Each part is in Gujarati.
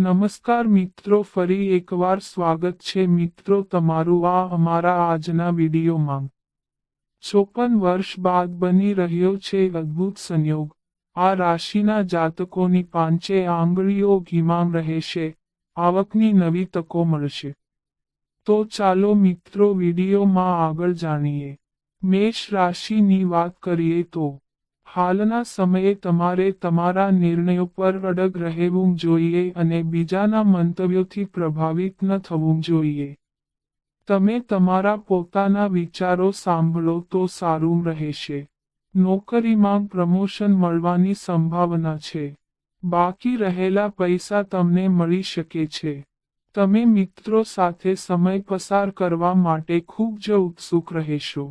નમસ્કાર મિત્રો, ફરી એકવાર સ્વાગત છે મિત્રો તમારું આ અમારા આજના વિડીયોમાં। 54 વર્ષ બાદ બની રહ્યો છે અદ્ભુત સંયોગ। આ રાશિના જાતકોની પાંચે આંગળીઓ ઘીમાં રહેશે, આવકની નવી તકો મળશે। તો ચાલો મિત્રો વિડીયોમાં આગળ જાણીએ। મેષ રાશિની વાત કરીએ તો હાલના સમયે તમારે તમારા નિર્ણયો પર અડગ રહેવું જોઈએ અને બીજાના મંતવ્યોથી પ્રભાવિત ન થવું જોઈએ। તમે તમારા પોતાના વિચારો સાંભળો તો સારું રહેશે। નોકરીમાં પ્રમોશન મળવાની સંભાવના છે। બાકી રહેલા પૈસા તમને મળી શકે છે। તમે મિત્રો સાથે સમય પસાર કરવા માટે ખૂબ જ ઉત્સુક રહેશો।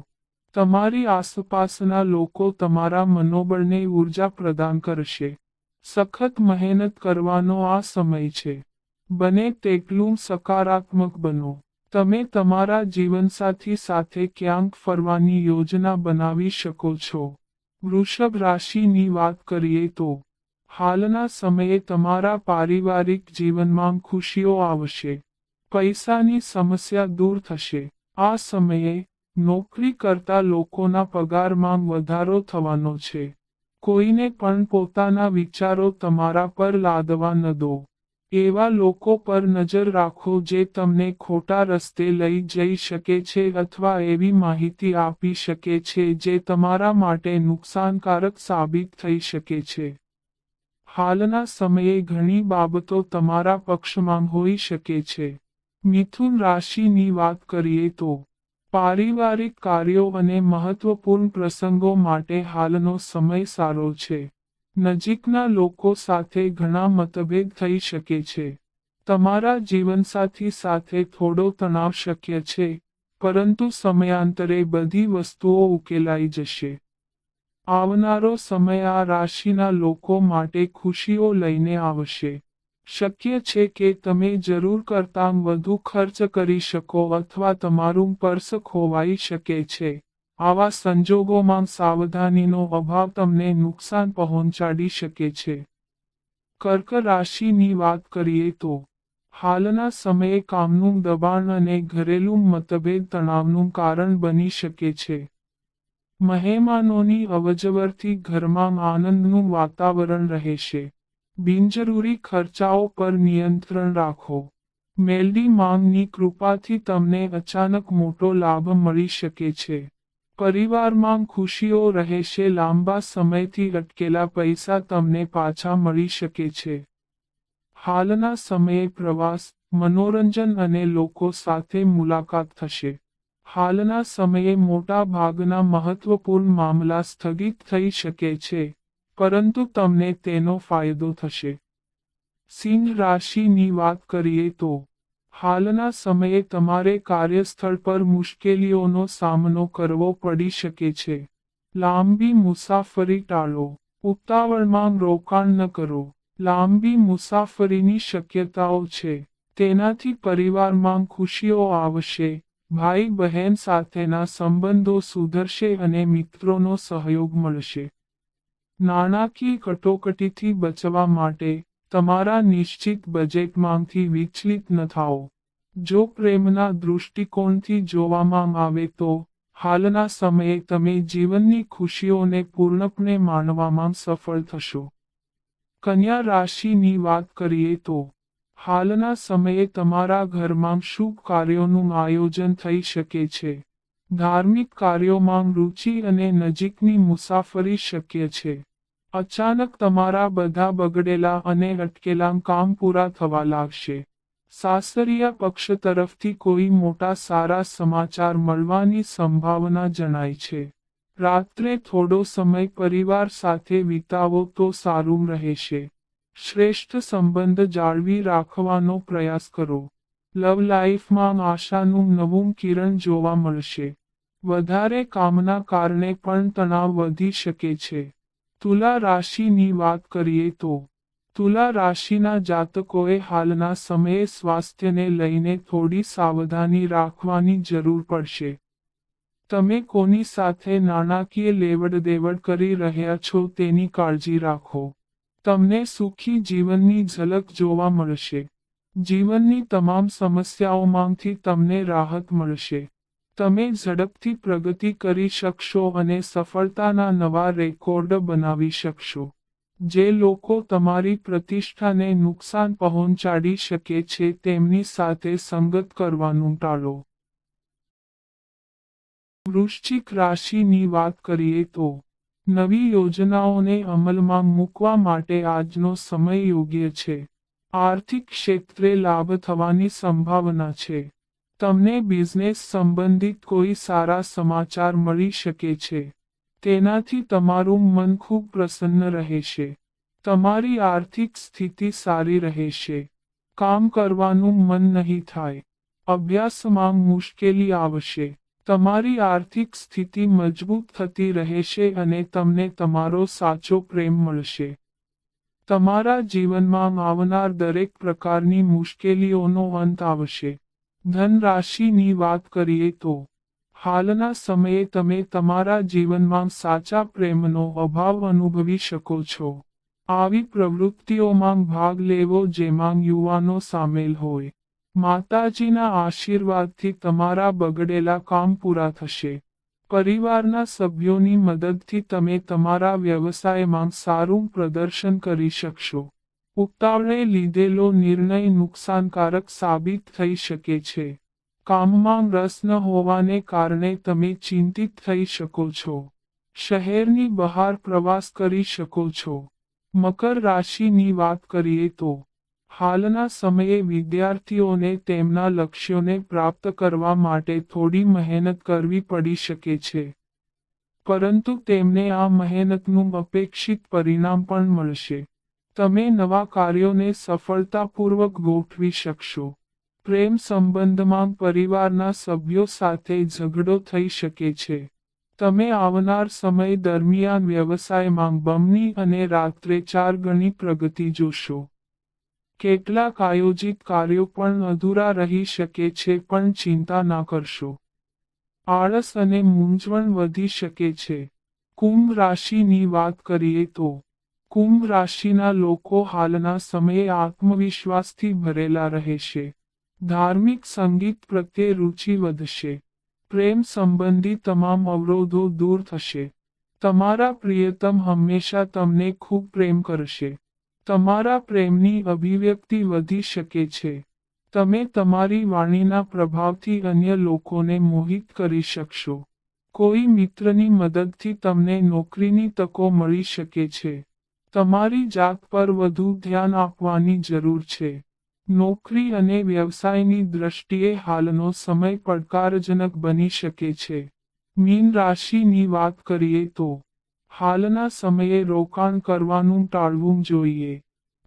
તમારી આસપાસના લોકો તમારા મનોબળને ઊર્જા પ્રદાન કરશે। સખત મહેનત કરવાનો આ સમય છે। બને તેટલું સકારાત્મક બનો। તમે તમારા જીવનસાથી સાથે ક્યાંક ફરવાની યોજના બનાવી શકો છો। વૃષભ રાશિની વાત કરીએ તો હાલના સમયે તમારા પારિવારિક જીવનમાં ખુશીઓ આવશે। પૈસાની સમસ્યા દૂર થશે। આ સમયે નોકરી કરતા લોકોના પગારમાં વધારો થવાનો છે। કોઈને પણ પોતાના વિચારો તમારા પર લાદવા ન દો। એવા લોકો પર નજર રાખો જે તમને ખોટા રસ્તે લઈ જઈ શકે છે અથવા એવી માહિતી આપી શકે છે જે તમારા માટે નુકસાનકારક સાબિત થઈ શકે છે। હાલના સમયે ઘણી બાબતો તમારા પક્ષમાં હોઈ શકે છે। મિથુન રાશિની વાત કરીએ તો પારિવારિક કાર્યો અને મહત્વપૂર્ણ પ્રસંગો માટે હાલનો સમય સારો છે। નજીકના લોકો સાથે ઘણા મતભેદ થઈ શકે છે। તમારા જીવનસાથી સાથે થોડો તણાવ શક્ય છે, પરંતુ સમયાંતરે બધી વસ્તુઓ ઉકેલાઈ જશે। આવનારો સમય આ રાશિના લોકો માટે ખુશીઓ લઈને આવશે। શક્ય છે કે તમે જરૂર કરતાં વધુ ખર્ચ કરી શકો અથવા તમારું પર્સ ખોવાઈ શકે છે। આવા સંજોગોમાં સાવધાનીનો અભાવ તમને નુકસાન પહોંચાડી શકે છે। કર્ક રાશિની વાત કરીએ તો હાલના સમયે કામનું દબાણ અને ઘરેલું મતભેદ તણાવનું કારણ બની શકે છે। મહેમાનોની અવજવરથી ઘરમાં આનંદનું વાતાવરણ રહેશે। બિનજરૂરી ખર્ચાઓ પર નિયંત્રણ રાખો। મેલડી માંગની કૃપાથી તમને અચાનક મોટો લાભ મળી શકે છે। પરિવારમાં ખુશીઓ રહેશે। લાંબા સમયથી અટકેલા પૈસા તમને પાછા મળી શકે છે। હાલના સમયે પ્રવાસ, મનોરંજન અને લોકો સાથે મુલાકાત થશે। હાલના સમયે મોટા ભાગના મહત્વપૂર્ણ મામલા સ્થગિત થઈ શકે છે, પરંતુ તમને તેનો ફાયદો થશે। સિંહ રાશિની વાત કરીએ તો હાલના સમયે તમારે કાર્યસ્થળ પર મુશ્કેલીઓનો સામનો કરવો પડી શકે છે। લાંબી મુસાફરી ટાળો। ઉતાવળમાં રોકાણ ન કરો। લાંબી મુસાફરીની શક્યતાઓ છે, તેનાથી પરિવારમાં ખુશીઓ આવશે। ભાઈ બહેન સાથેના સંબંધો સુધરશે અને મિત્રોનો સહયોગ મળશે। નાણાકીય કટોકટીથી બચવા માટે તમારા નિશ્ચિત બજેટમાંથી વિચલિત ન થાઓ। જો પ્રેમના દૃષ્ટિકોણથી જોવામાં આવે તો હાલના સમયે તમે જીવનની ખુશીઓને પૂર્ણપણે માણવામાં સફળ થશો। કન્યા રાશિની વાત કરીએ તો હાલના સમયે તમારા ઘરમાં શુભ કાર્યોનું આયોજન થઈ શકે છે। ધાર્મિક કાર્યોમાં રુચિ અને નજીકની મુસાફરી શક્ય છે। અચાનક તમારા બધા બગડેલા અને અટકેલા કામ પૂરા થવા લાગશે। સાસરિયા પક્ષ તરફથી કોઈ મોટા સારા સમાચાર મળવાની સંભાવના જણાય છે। રાત્રે થોડો સમય પરિવાર સાથે વિતાવો તો સારું રહેશે। શ્રેષ્ઠ સંબંધ જાળવી રાખવાનો પ્રયાસ કરો। લવ લાઈફમાં આશાનું નવું કિરણ જોવા મળશે। વધારે કામના કારણે પણ તણાવ વધી શકે છે। તુલા રાશિની વાત કરીએ તો તુલા રાશિના જાતકોએ હાલના સમયે સ્વાસ્થ્યને લઈને થોડી સાવધાની રાખવાની જરૂર પડશે। તમે કોની સાથે નાણાકીય લેવડદેવડ કરી રહ્યા છો તેની કાળજી રાખો। તમને સુખી જીવનની ઝલક જોવા મળશે. જીવનની તમામ સમસ્યાઓમાંથી તમને રાહત મળશે. તમે ઝડપથી પ્રગતિ કરી શકશો અને સફળતાના નવા રેકોર્ડ બનાવી શકશો. જે લોકો તમારી પ્રતિષ્ઠાને નુકસાન પહોંચાડી શકે છે તેમની સાથે સંગત કરવાનું ટાળો. વૃશ્ચિક રાશિની વાત કરીએ તો નવી યોજનાઓને અમલમાં મૂકવા માટે આજનો સમય યોગ્ય છે. આર્થિક ક્ષેત્રે લાભ થવાની સંભાવના છે. તમને બિઝનેસ સંબંધિત કોઈ સારા સમાચાર મળી શકે છે. તેનાથી તમારું મન ખૂબ પ્રસન્ન રહેશે. તમારી આર્થિક સ્થિતિ સારી રહેશે. કામ કરવાનું મન નહીં થાય. અભ્યાસમાં મુશ્કેલી આવશે. તમારી આર્થિક સ્થિતિ મજબૂત થતી રહેશે અને તમને તમારો સાચો પ્રેમ મળશે. તમારા જીવનમાં આવનાર દરેક પ્રકારની મુશ્કેલીઓનો અંત આવશે. ધન રાશિની વાત કરીએ તો હાલના સમયે તમે તમારા જીવનમાં સાચા પ્રેમનો અભાવ અનુભવી શકો છો. આવી પ્રવૃત્તિઓમાં ભાગ લેવો જેમાં યુવાનો સામેલ હોય. માતાજીના આશીર્વાદથી તમારા બગડેલા કામ પૂરા થશે. પરિવારના સભ્યોની મદદથી તમે તમારા વ્યવસાયમાં સારું પ્રદર્શન કરી શકશો. ઉતાવળે લીધેલો નિર્ણય નુકસાનકારક સાબિત થઈ શકે છે. કામમાં રસ ન હોવાને કારણે તમે ચિંતિત થઈ શકો છો. શહેરની બહાર પ્રવાસ કરી શકો છો. મકર રાશિની વાત કરીએ તો હાલના સમયે વિદ્યાર્થીઓને તેમના લક્ષ્યોને પ્રાપ્ત કરવા માટે થોડી મહેનત કરવી પડી શકે છે. પરંતુ તેમને આ મહેનતનું અપેક્ષિત પરિણામ પણ મળશે. તમે નવા કાર્યોને સફળતાપૂર્વક ગોઠવી શકશો. પ્રેમ સંબંધમાં પરિવારના સભ્યો સાથે ઝઘડો થઈ શકે છે. તમે આવનાર સમય દરમિયાન વ્યવસાયમાં બમણી અને રાત્રે 4 ગણી પ્રગતિ જોશો. કેટલાક આયોજિત કાર્યો પણ અધૂરા રહી શકે છે પણ ચિંતા ના કરશો. આળસ અને મૂંઝવણ વધી શકે છે. કુંભ રાશિની વાત કરીએ તો કુંભ રાશિના લોકો હાલના સમયે આત્મવિશ્વાસથી ભરેલા રહેશે. ધાર્મિક સંગીત પ્રત્યે રુચિ વધશે. પ્રેમ સંબંધી તમામ અવરોધો દૂર થશે. તમારા પ્રિયતમ હંમેશા તમને ખૂબ પ્રેમ કરશે. તમારા પ્રેમની અભિવ્યક્તિ વધી શકે છે. તમે તમારી વાણીના પ્રભાવથી અન્ય લોકોને મોહિત કરી શકશો. કોઈ મિત્રની મદદથી તમને નોકરીની તકો મળી શકે છે. તમારી જાત પર વધુ ધ્યાન આપવાની જરૂર છે. નોકરી અને વ્યવસાયની દ્રષ્ટિએ હાલનો સમય પડકારજનક બની શકે છે. મીન રાશિની વાત કરીએ તો હાલના સમયે રોકાણ કરવાનું ટાળવું જોઈએ.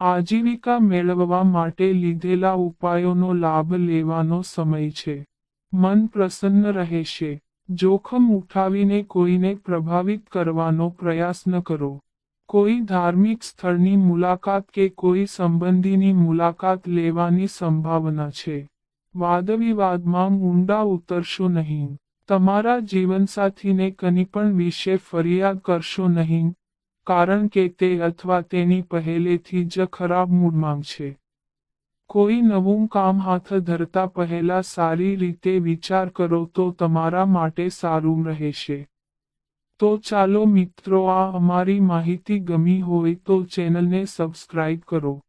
આજીવિકા મેળવવા માટે લીધેલા ઉપાયોનો લાભ લેવાનો સમય છે. મન પ્રસન્ન રહેશે. જોખમ ઉઠાવીને કોઈને પ્રભાવિત કરવાનો પ્રયાસ ન કરો. કોઈ ધાર્મિક સ્થળની મુલાકાત કે કોઈ સંબંધીની મુલાકાત લેવાની સંભાવના છે. વાદવિવાદમાં ઊંડા ઉતરશો નહીં. તમારા જીવનસાથીને કંઈ પણ વિશે ફરિયાદ કરશો નહીં, કારણ કે તે અથવા તેની પહેલેથી જ ખરાબ મૂડમાં છે. કોઈ નવું કામ હાથ ધરતા પહેલા સારી રીતે વિચાર કરો તો તમારા માટે સારું રહેશે. તો ચાલો મિત્રો, આ અમારી માહિતી ગમી હોય તો ચેનલને સબસ્ક્રાઇબ કરો.